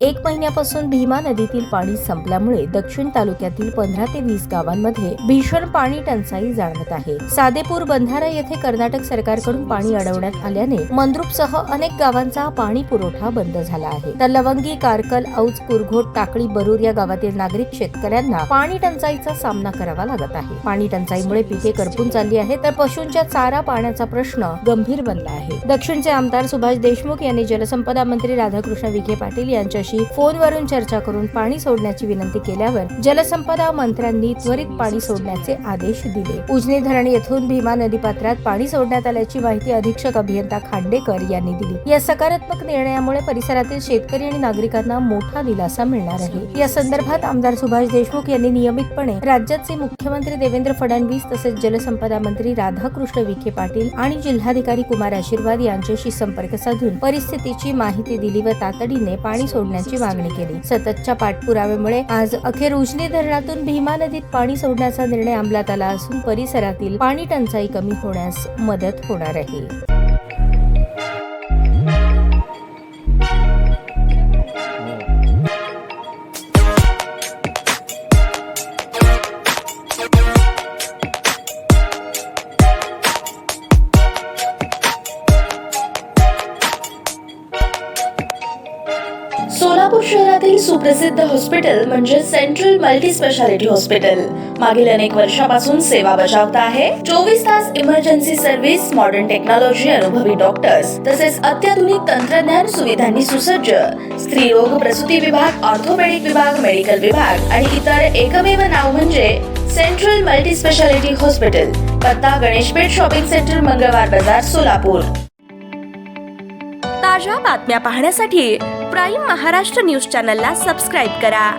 1 महिन्यापासून भीमा नदीतील पाणी संपल्यामुळे दक्षिण तालुक्यातील 15 ते 20 गावांमध्ये भीषण पाणी टंचाई जाणवत आहे। सादेपूर बंधारा येथे कर्नाटक सरकारकडून पाणी अडवण्यात आल्याने मंद्रुपसह अनेक गावांचा पाणी पुरवठा बंद झाला आहे। तर लवंगी, कारकल, औज, कुरघोट, टाकळी, बरूर या गावातील नागरिक शेतकऱ्यांना पाणी टंचाईचा सामना करावा लागत आहे। पाणी टंचाईमुळे पिके करपून चालली आहे, तर पशूंच्या चारा पाण्याचा प्रश्न गंभीर बनला आहे। दक्षिणचे आमदार सुभाष देशमुख यांनी जलसंपदा मंत्री राधाकृष्ण विखे पाटील यांच्याशी फोनवरून चर्चा करून पाणी सोडण्याची विनंती केल्यावर जलसंपदा मंत्र्यांनी त्वरित पाणी सोडण्याचे आदेश दिले। उजनी धरण येथून भीमा नदीपात्रात पाणी सोडण्यात आल्याची माहिती अधीक्षक अभियंता खांडेकर यांनी दिली। या सकारात्मक निर्णयामुळे परिसरातील शेतकरी आणि नागरिकांना मोठा दिलासा मिळणार आहे। या संदर्भात आमदार सुभाष देशमुख यांनी नियमितपणे राज्याचे मुख्यमंत्री देवेंद्र फडणवीस तसेच जलसंपदा मंत्री राधाकृष्ण विखे पाटील आणि जिल्हाधिकारी कुमार आशीर्वाद यांच्याशी संपर्क साधून परिस्थितीची माहिती दिली व तातडीने पाणी सोडण्याची मागणी केली। सततच्या पाठपुराव्यामुळे आज अखेर उजनी धरणातून भीमा नदीत पाणी सोडण्याचा निर्णय अंमलात आला असून परिसरातील पाणी टंचाई कमी होण्यास मदत होणार आहे। सोलापूर शहरातील सुप्रसिद्ध हॉस्पिटल म्हणजे सेंट्रल मल्टी स्पेशालिटी हॉस्पिटल मागील अनेक वर्षापासून सेवा बजावत आहे। 24 तास इमर्जन्सी सर्व्हिस, मॉडर्न टेक्नॉलॉजी, अनुभवी डॉक्टर्स तसेच अत्याधुनिक तंत्रज्ञान सुविधांनी सुसज्ज स्त्रीरोग प्रसूती विभाग, ऑर्थोपेडिक विभाग, मेडिकल विभाग आणि इतर एकमेव नाव म्हणजे सेंट्रल मल्टी स्पेशालिटी हॉस्पिटल। पत्ता गणेशपेठ शॉपिंग सेंटर, मंगळवार बाजार, सोलापूर। ताज्या बातम्या पाहण्यासाठी प्राईम महाराष्ट्र न्यूज चॅनलला सबस्क्राईब करा।